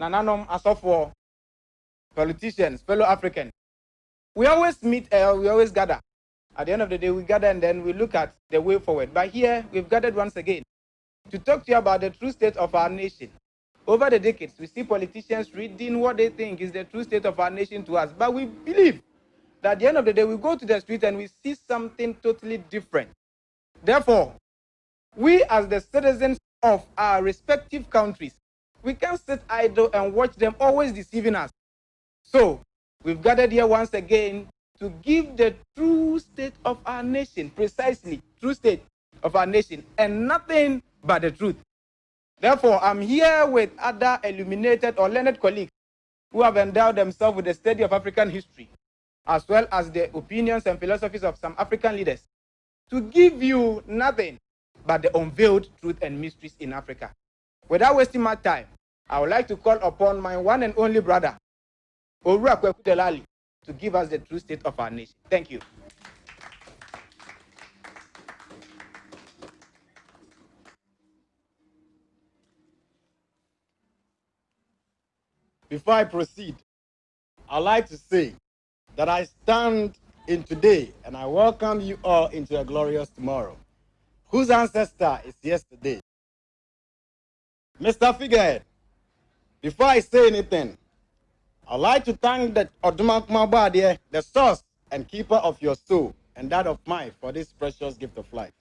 Nananom Asofo, politicians, fellow Africans. We always meet, we always gather. At the end of the day, we gather and then we look at the way forward. But here, we've gathered once again to talk to you about the true state of our nation. Over the decades, we see politicians reading what they think is the true state of our nation to us. But we believe that at the end of the day, we go to the street and we see something totally different. Therefore, we as the citizens of our respective countries, we can't sit idle and watch them always deceiving us. So, we've gathered here once again to give the true state of our nation, precisely, true state of our nation, and nothing but the truth. Therefore, I'm here with other illuminated or learned colleagues who have endowed themselves with the study of African history, as well as the opinions and philosophies of some African leaders, to give you nothing but the unveiled truth and mysteries in Africa. Without wasting my time, I would like to call upon my one and only brother, Kweku Delali, to give us the true state of our nation. Thank you. Before I proceed, I'd like to say that I stand in today and I welcome you all into a glorious tomorrow, whose ancestor is yesterday. Mr. Figurehead, before I say anything, I'd like to thank the Odumakumabadie, the source and keeper of your soul and that of mine, for this precious gift of life.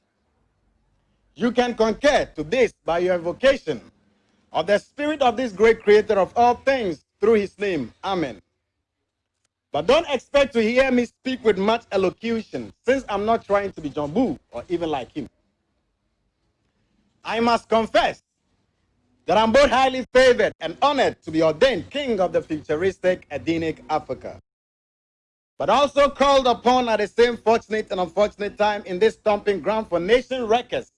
You can concur to this by your invocation of the spirit of this great creator of all things through his name. Amen. But don't expect to hear me speak with much elocution, since I'm not trying to be John Boo or even like him. I must confess that I'm both highly favored and honored to be ordained king of the futuristic Edenic Africa, but also called upon at the same fortunate and unfortunate time in this stomping ground for nation wreckers,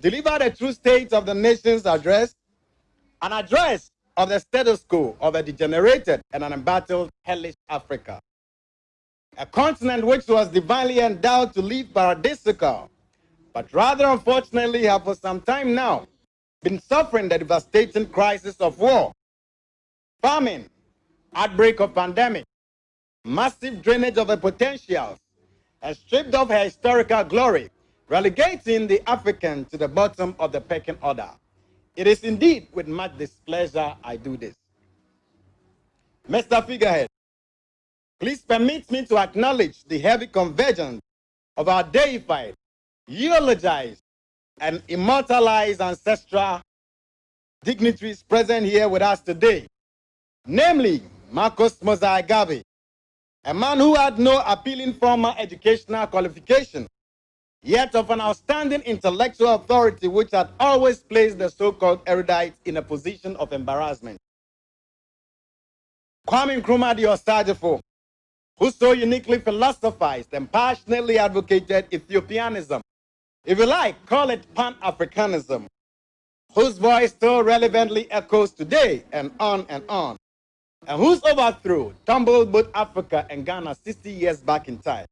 deliver the true state of the nation's address, an address of the status quo of a degenerated and an embattled hellish Africa, a continent which was divinely endowed to live paradisical, but rather unfortunately have for some time now been suffering the devastating crisis of war, famine, outbreak of pandemic, massive drainage of the potentials, and stripped of her historical glory, relegating the African to the bottom of the pecking order. It is indeed with much displeasure I do this. Mr. Figurehead, please permit me to acknowledge the heavy convergence of our deified, eulogized, and immortalized ancestral dignitaries present here with us today, namely Marcus Mosiah Garvey, a man who had no appealing formal educational qualification, yet of an outstanding intellectual authority which had always placed the so-called erudite in a position of embarrassment. Kwame Nkrumah Osajifo, who so uniquely philosophized and passionately advocated Ethiopianism, if you like, call it Pan-Africanism, whose voice still relevantly echoes today and on, and whose overthrow tumbled both Africa and Ghana 60 years back in time.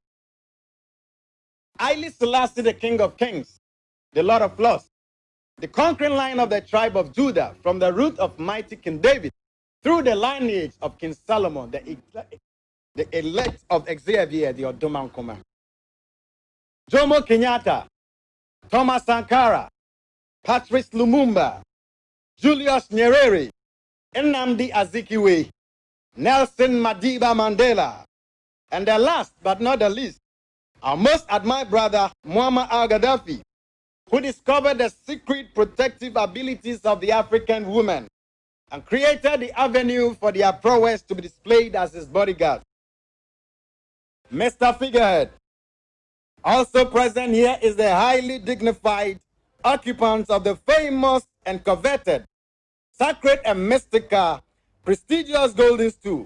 Haile Selassie, the King of Kings, the Lord of Lords, the conquering line of the tribe of Judah, from the root of mighty King David, through the lineage of King Solomon, the elect of Xavier, the Odumankoma. Jomo Kenyatta, Thomas Sankara, Patrice Lumumba, Julius Nyerere, Nnamdi Azikiwe, Nelson Madiba Mandela, and the last but not the least, our most admired brother, Muammar al-Gaddafi, who discovered the secret protective abilities of the African woman and created the avenue for their prowess to be displayed as his bodyguard. Mr. Figurehead, also present here is the highly dignified occupants of the famous and coveted, sacred and mystical, prestigious golden stool,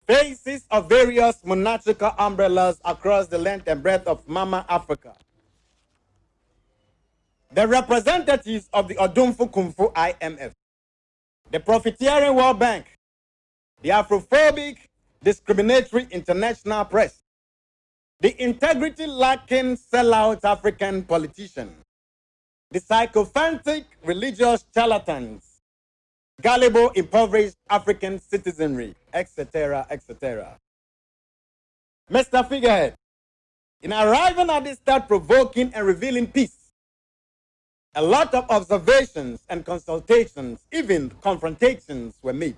faces of various monarchical umbrellas across the length and breadth of Mama Africa. The representatives of the Odumfu Kumfu IMF, the profiteering World Bank, the Afrophobic, discriminatory international press, the integrity-lacking sellout African politician, the sycophantic religious charlatans, gullible, impoverished African citizenry, etc., etc. Mr. Figurehead, in arriving at this thought-provoking and revealing piece, a lot of observations and consultations, even confrontations, were made.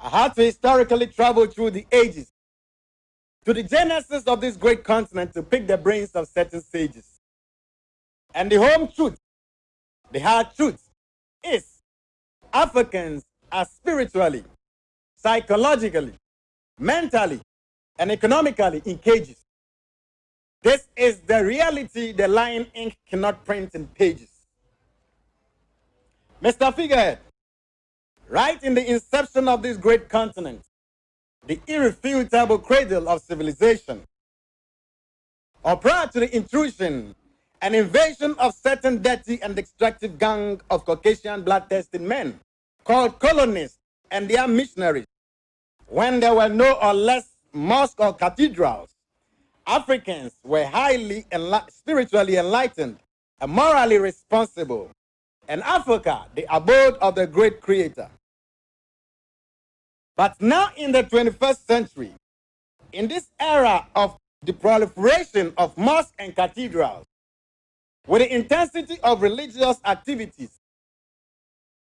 I had to historically travel through the ages to the genesis of this great continent to pick the brains of certain sages. And the home truth, the hard truth, is Africans are spiritually, psychologically, mentally, and economically in cages. This is the reality the Lion ink cannot print in pages. Mr. Figurehead, right in the inception of this great continent, the irrefutable cradle of civilization, or prior to the intrusion and invasion of certain dirty and extractive gang of Caucasian bloodthirsty men called colonists and their missionaries, when there were no or less mosques or cathedrals, Africans were highly spiritually enlightened and morally responsible, and Africa the abode of the great creator. But now in the 21st century, in this era of the proliferation of mosques and cathedrals, with the intensity of religious activities,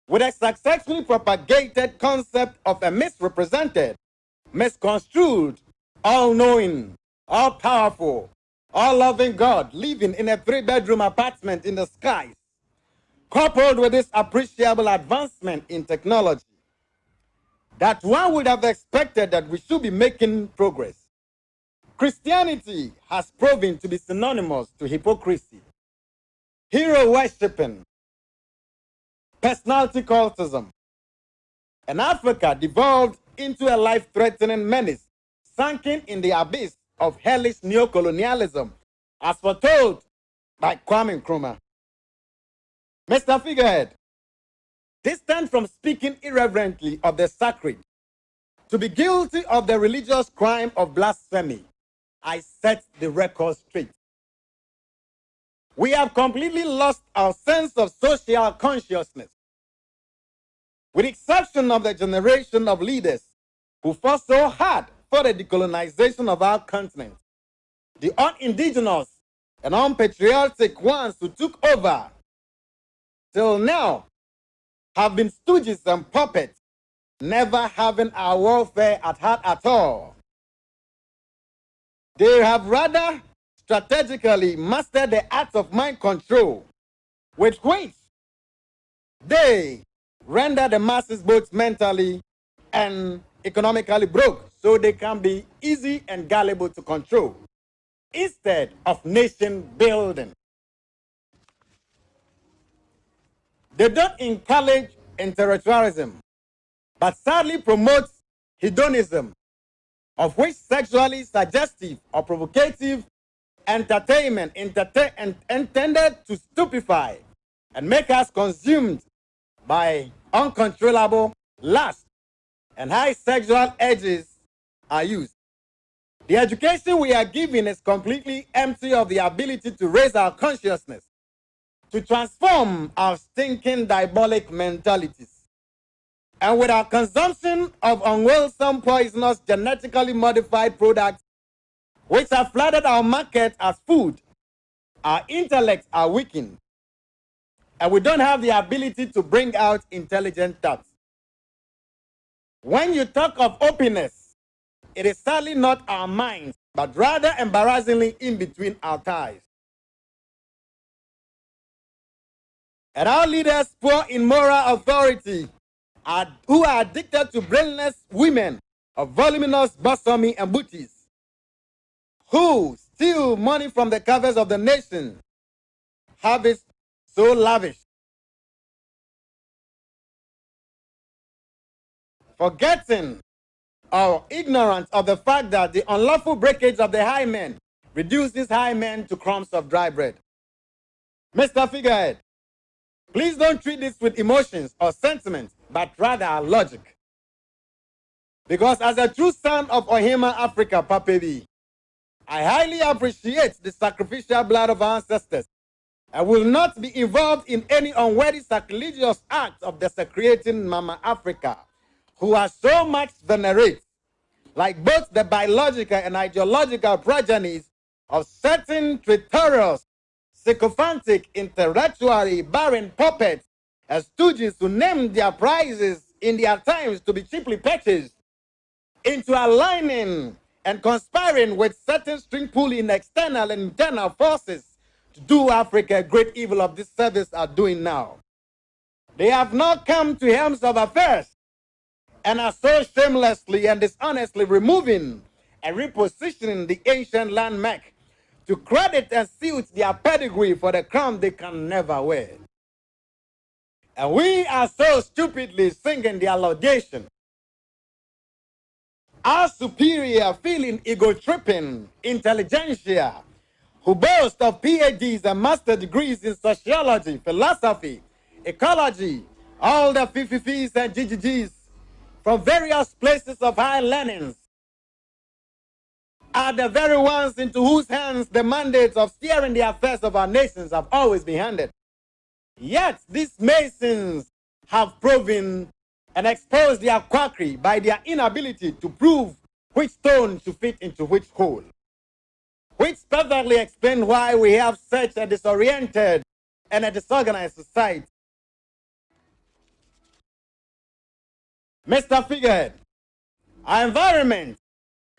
with a successfully propagated concept of a misrepresented, misconstrued, all-knowing, all-powerful, all-loving God living in a 3-bedroom apartment in the skies, coupled with this appreciable advancement in technology, that one would have expected that we should be making progress. Christianity has proven to be synonymous to hypocrisy, hero worshipping, personality cultism, and Africa devolved into a life-threatening menace, sunken in the abyss of hellish neocolonialism, as foretold by Kwame Nkrumah. Mr. Figurehead, distant from speaking irreverently of the sacred, to be guilty of the religious crime of blasphemy, I set the record straight. We have completely lost our sense of social consciousness, with the exception of the generation of leaders who fought so hard for the decolonization of our continent. The un-indigenous and unpatriotic ones who took over till now have been stooges and puppets, never having our welfare at heart at all. They have rather strategically mastered the art of mind control, with which they render the masses both mentally and economically broke, so they can be easy and gullible to control, instead of nation building. They don't encourage interritualism, but sadly promote hedonism, of which sexually suggestive or provocative entertainment intended to stupefy and make us consumed by uncontrollable lust and high sexual urges are used. The education we are given is completely empty of the ability to raise our consciousness, to transform our stinking diabolic mentalities. And with our consumption of unwholesome, poisonous, genetically modified products, which have flooded our market as food, our intellects are weakened, and we don't have the ability to bring out intelligent thoughts. When you talk of openness, it is sadly not our minds, but rather embarrassingly in between our thighs. And our leaders poor in moral authority, who are addicted to brainless women of voluminous bosomy and booties, who steal money from the coffers of the nation, have it so lavish, forgetting or ignorant of the fact that the unlawful breakage of the high men reduces high men to crumbs of dry bread. Mr. Figurehead, please don't treat this with emotions or sentiments, but rather logic. Because as a true son of Ohima Africa, Papebi, I highly appreciate the sacrificial blood of our ancestors I will not be involved in any unworthy sacrilegious act of desecrating Mama Africa, who I so much venerate, like both the biological and ideological progenies of certain traitorous, sycophantic, intellectually barren puppets as stooges who named their prizes in their times to be cheaply purchased, into aligning and conspiring with certain string-pulling external and internal forces to do Africa a great evil of this service are doing now. They have not come to helms of affairs and are so shamelessly and dishonestly removing and repositioning the ancient landmark to credit and suit their pedigree for the crown they can never wear. And we are so stupidly singing their laudation. Our superior, feeling ego-tripping intelligentsia, who boast of PhDs and master degrees in sociology, philosophy, ecology, all the FIFIs and GGGs from various places of high learnings, are the very ones into whose hands the mandates of steering the affairs of our nations have always been handed. Yet these masons have proven and exposed their quackery by their inability to prove which stone should fit into which hole, which perfectly explain why we have such a disoriented and a disorganized society. Mr. Figurehead, our environment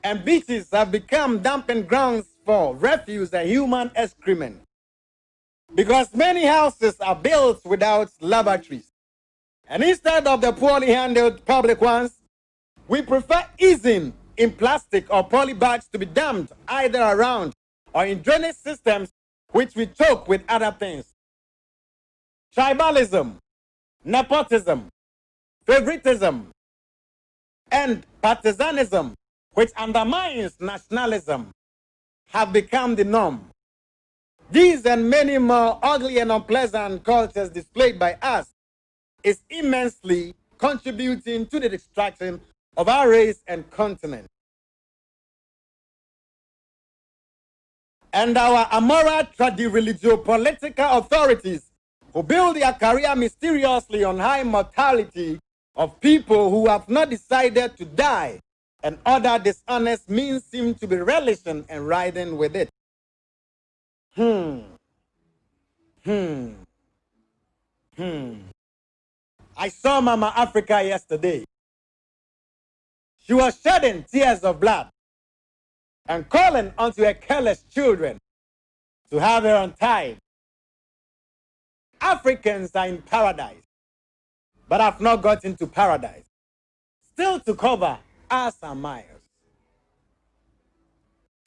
and beaches have become dumping grounds for refuse and human excrement, because many houses are built without lavatories. And instead of the poorly handled public ones, we prefer easing in plastic or poly bags to be dumped either around or in drainage systems which we choke with other things. Tribalism, nepotism, favoritism, and partisanism, which undermines nationalism, have become the norm. These and many more ugly and unpleasant cultures displayed by us is immensely contributing to the destruction of our race and continent. And our amoral tradi-religio-political authorities who build their career mysteriously on high mortality of people who have not decided to die, and other dishonest means seem to be relishing and riding with it. I saw Mama Africa yesterday. She was shedding tears of blood and calling unto her careless children to have her untied. Africans are in paradise, but have not gotten to paradise, still to cover us and miles.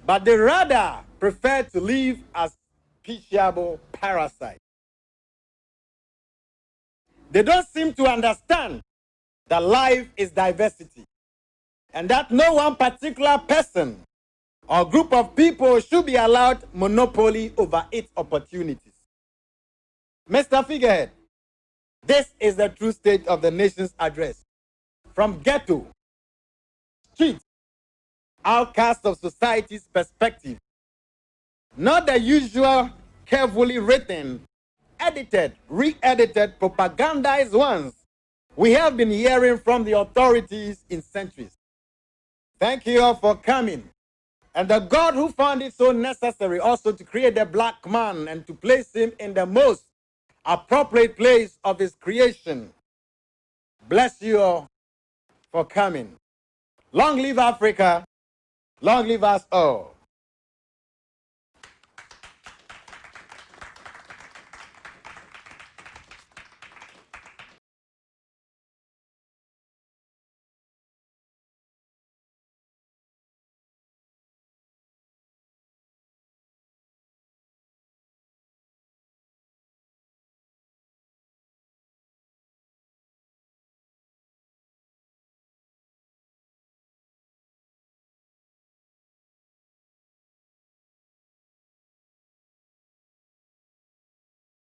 But they rather prefer to live as pitiable parasites. They don't seem to understand that life is diversity, and that no one particular person or group of people should be allowed monopoly over its opportunities. Mr. Figurehead, this is the true state of the nation's address. From ghetto, street, outcast of society's perspective. Not the usual carefully written, edited, re-edited, propagandized ones we have been hearing from the authorities in centuries. Thank you all for coming. And the God who found it so necessary also to create the black man and to place him in the most appropriate place of his creation, bless you all for coming. Long live Africa. Long live us all.